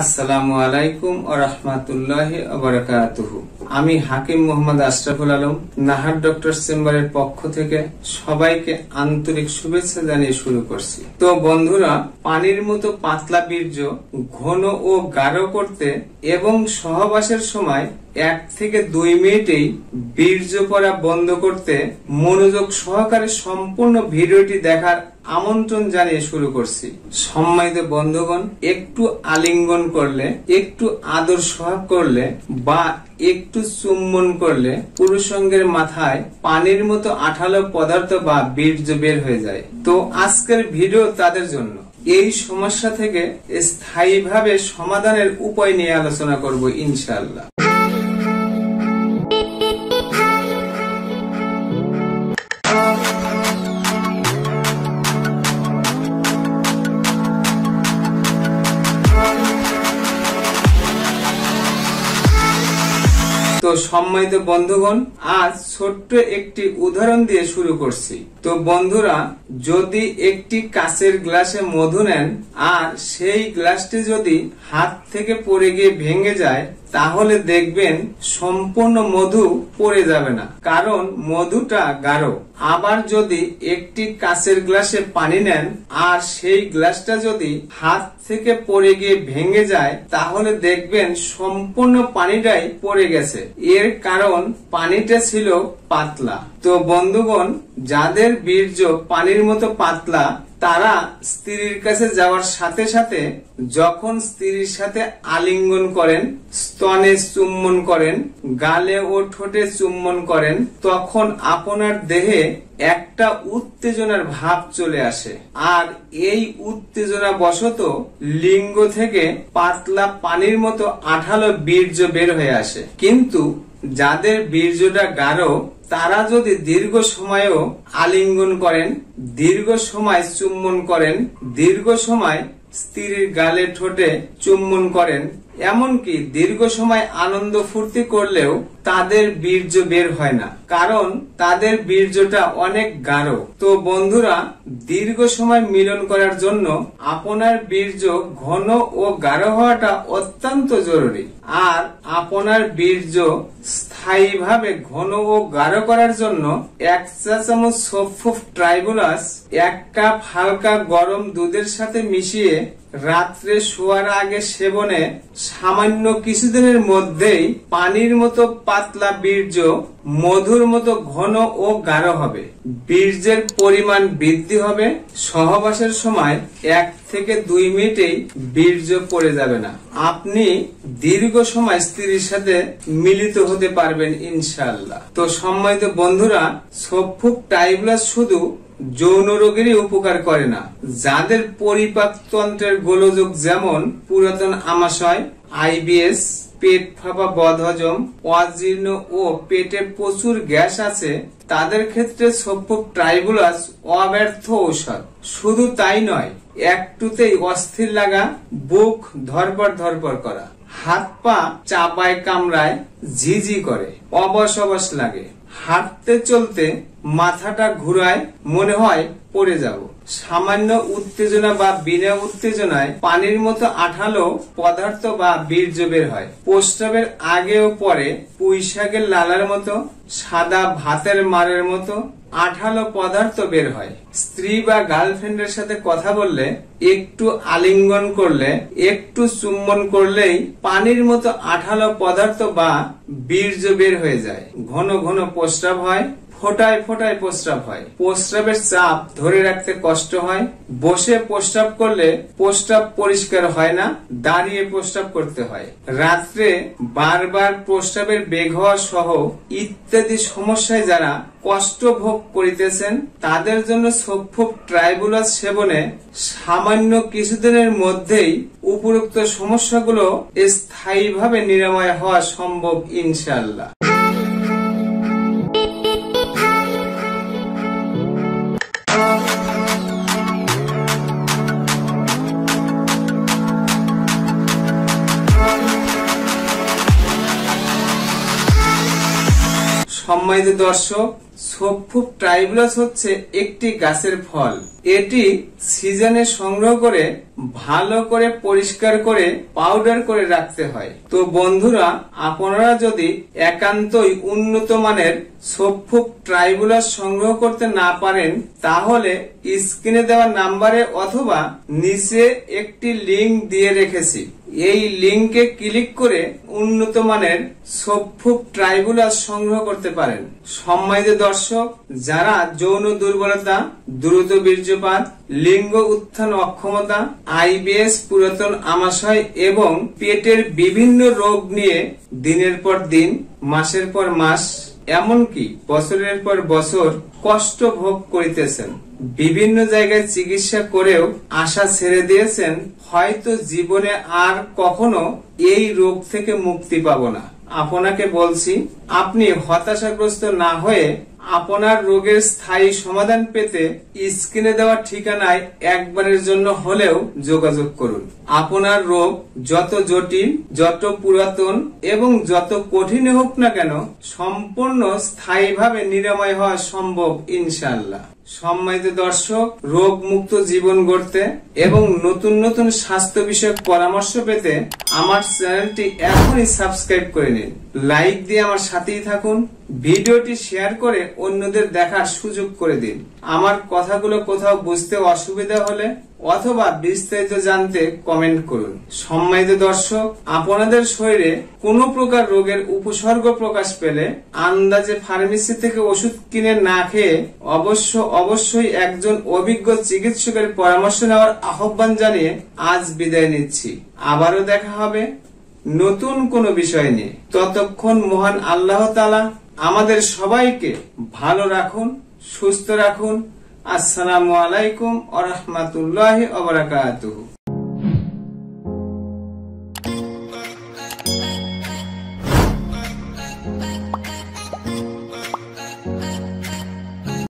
আসসালামু আলাইকুম ওয়া রাহমাতুল্লাহি ওয়া বারাকাতুহু। আমি হাকিম মোহাম্মদ আশরাফুল আলম, নাহার ডক্টর চেম্বারের পক্ষ থেকে সবাইকে আন্তরিক শুভেচ্ছা জানিয়ে শুরু করছি। তো বন্ধুরা, পানির মতো পাতলা বীর্য ঘন ও গাঢ় করতে এবং সহবাসের সময় 1 থেকে 2 মিনিটেই বীর্য পড়া বন্ধ করতে মনোযোগ সহকারে সম্পূর্ণ ভিডিওটি দেখার আমন্ত্রণ জানিয়ে শুরু করছি। সম্মানিত বন্ধুগণ, একটু আলিঙ্গন করলে, একটু আদর সোহাগ করলে বা একটু চুম্বন করলে পুরুষাঙ্গের মাথায় পানির মতো আঠালো পদার্থ বা বীর্য বের হয়ে যায়। তো আজকের ভিডিও তাদের জন্য। এই সমস্যা থেকে স্থায়ীভাবে সমাধানের উপায় নিয়ে আলোচনা করব ইনশাআল্লাহ। তো সম্মানিত বন্ধুগণ, আজ ছোট্ট একটি উদাহরণ দিয়ে শুরু করছি। তো বন্ধুরা, যদি একটি কাচের গ্লাসে মধু নেন আর সেই গ্লাসটি যদি হাত থেকে পড়ে গিয়ে ভেঙে যায়, তাহলে দেখবেন সম্পূর্ণ মধু পড়ে যাবে না, কারণ মধুটা গাঢ়। আবার যদি একটি কাচের গ্লাসে পানি নেন আর সেই গ্লাসটা যদি হাত থেকে পড়ে গিয়ে ভেঙে যায়, তাহলে দেখবেন সম্পূর্ণ পানিটাই পড়ে গেছে। এর কারণ পানিটা ছিল পাতলা। তো বন্ধুগণ, যাদের বীর্য পানির মতো পাতলা, তারা স্ত্রীর কাছে যাওয়ার সাথে সাথে যখন স্ত্রীর সাথে আলিঙ্গন করেন, স্তনে চুম্বন করেন, গালে ও ঠোঁটে চুম্বন করেন, তখন আপনার দেহে একটা উত্তেজনার ভাব চলে আসে। আর এই উত্তেজনা বশত লিঙ্গ থেকে পাতলা পানির মতো আঠালো বীর্য বের হয়ে আসে। কিন্তু যাদের বীর্যটা গাঢ়, তারা যদি দীর্ঘ সময়ও আলিঙ্গন করেন, দীর্ঘ সময় চুম্বন করেন, দীর্ঘ সময় স্ত্রীর গালে ঠোঁটে চুম্বন করেন, এমনকি দীর্ঘ সময় আনন্দ ফুর্তি করলেও তাদের বীর্য বের হয় না, কারণ তাদের বীর্যটা অনেক গাঢ়। তো বন্ধুরা, দীর্ঘ সময় মিলন করার জন্য আপনার বীর্য ঘন ও গাঢ় হওয়াটা অত্যন্ত জরুরি। আর আপনার বীর্য স্থায়ীভাবে ঘন ও গাঢ় করার জন্য 1 চা চামচ সোফট ট্রাইবুলাস 1 কাপ হালকা গরম দুধের সাথে মিশিয়ে রাত্রে শোয়ার আগে সেবনে সামান্য কিছুদিনের মধ্যেই পানির মতো পাতলা বীর্য মধুর মতো ঘন ও গাঢ় হবে। বীর্যের পরিমাণ বৃদ্ধি হবে। সহবাসের সময় 1 থেকে 2 মিনিটেই বীর্য পড়ে যাবে না। আপনি দীর্ঘ সময় স্ত্রীর সাথে মিলিত হতে পারবেন ইনশাআল্লাহ। তো সম্মানিত বন্ধুরা, সফট ট্রাইবুলাস শুধু যৌন রোগেরই উপকার করে না, যাদের পরিপাকতন্ত্রের গোলযোগ যেমন পুরাতন আমাশয়, আইবিএস, পেট ফাঁপা, বদহজম, অজীর্ণ ও পেটে প্রচুর গ্যাস আছে, তাদের ক্ষেত্রে সফট ট্রাইবুলাস অব্যর্থ ঔষধ। শুধু তাই নয়, একটুতেই অস্থির লাগা, বুক ধরপড় করা, হাত পা চাপায় কামড়ায়, ঝিঝি করে, অবশ লাগে, হাঁটতে চলতে মাথাটা ঘুরায়, মনে হয় পড়ে যাব। সামান্য উত্তেজনা বা বিনা উত্তেজনায় পানির মতো আঠালো পদার্থ বা বীর্য বের হয়। প্রস্রাবের আগে ও পরে পুঁইশাকের লালার মতো, সাদা ভাতের মারের মতো আঠালো পদার্থ বের হয়। স্ত্রী বা গার্লফ্রেন্ডের সাথে কথা বললে, একটু আলিঙ্গন করলে, একটু চুম্বন করলেই পানির মতো আঠালো পদার্থ বা বীর্য বের হয়ে যায়। ঘন ঘন প্রস্রাব হয়, ফোটায় প্রস্রাব হয়, প্রস্রাবের চাপ ধরে রাখতে কষ্ট হয়, বসে প্রস্রাব করলে প্রস্রাব পরিষ্কার হয় না, দাঁড়িয়ে প্রস্রাব করতে হয়, রাত্রে বারবার প্রস্রাবের বেগ হওয়া সহ ইত্যাদি সমস্যায় যারা কষ্ট ভোগ করিতেছেন, তাদের জন্য সফট ট্রাইবুলাস সেবনে সামান্য কিছুদিনের মধ্যেই উপরোক্ত সমস্যাগুলো স্থায়ীভাবে নিরাময় হওয়া সম্ভব ইনশাআল্লাহ। সম্মানিত দর্শক, সফট ট্রাইবুলাস হচ্ছে একটি গাছের ফল। এটি সিজনে সংগ্রহ করে ভালো করে পরিষ্কার করে পাউডার করে রাখতে হয়। তো বন্ধুরা, আপনারা যদি একান্তই উন্নত মানের সোপফুক ট্রাইবুলাস সংগ্রহ করতে না পারেন, তাহলে স্ক্রিনে দেওয়া নাম্বারে অথবা নিচে একটি লিংক দিয়ে রেখেছি, এই লিংকে ক্লিক করে উন্নত মানের সোপফুক ট্রাইবুলাস সংগ্রহ করতে পারেন। সম্মানিত দর্শক, যারা যৌন দুর্বলতা, দ্রুত বীর্যপাত, লিঙ্গ উত্থান অক্ষমতা, আইবিএস, পুরাতন আমাশয় এবং পেটের বিভিন্ন রোগ নিয়ে দিনের পর দিন, মাসের পর মাস, এমনকি বছরের পর বছর কষ্ট ভোগ করিতেছেন, বিভিন্ন জায়গায় চিকিৎসা করেও আশা ছেড়ে দিয়েছেন, হয়তো জীবনে আর কখনো এই রোগ থেকে মুক্তি পাবো না, আপনাকে বলছি, আপনি হতাশাগ্রস্ত না হয়ে আপনার রোগের স্থায়ী সমাধান পেতে স্ক্রিনে দেওয়া ঠিকানায় একবারের জন্য হলেও যোগাযোগ করুন। আপনার রোগ যত জটিল, যত পুরাতন এবং যত কঠিন হোক না কেন, সম্পূর্ণ স্থায়ীভাবে নিরাময় হওয়া সম্ভব ইনশাআল্লাহ। সম্মানিত দর্শক, রোগ মুক্ত জীবন গড়তে এবং নতুন নতুন স্বাস্থ্য বিষয়ক পরামর্শ পেতে আমার চ্যানেলটি এখনই সাবস্ক্রাইব করে নিন, লাইক দিয়ে আমার সাথেই থাকুন, ভিডিওটি শেয়ার করে অন্যদের দেখার সুযোগ করে দিন। আমার কথাগুলো কোথাও বুঝতে অসুবিধা হলে অথবা বিস্তারিত জানতে কমেন্ট করুন। সম্মানিত দর্শক, আপনাদের শরীরে কোনো প্রকার রোগের উপসর্গ প্রকাশ পেলে আন্দাজে ফার্মেসি থেকে ওষুধ কিনে না খেয়ে অবশ্যই একজন অভিজ্ঞ চিকিৎসকের পরামর্শ নেওয়ার আহ্বান জানিয়ে আজ বিদায় নিচ্ছি। আবারও দেখা হবে নতুন কোনো বিষয় নিয়ে। ততক্ষণ মহান আল্লাহ তাআলা আমাদের সবাইকে ভালো রাখুন, সুস্থ রাখুন। আসসালামু আলাইকুম ওয়া রাহমাতুল্লাহি ওয়া বারাকাতুহু।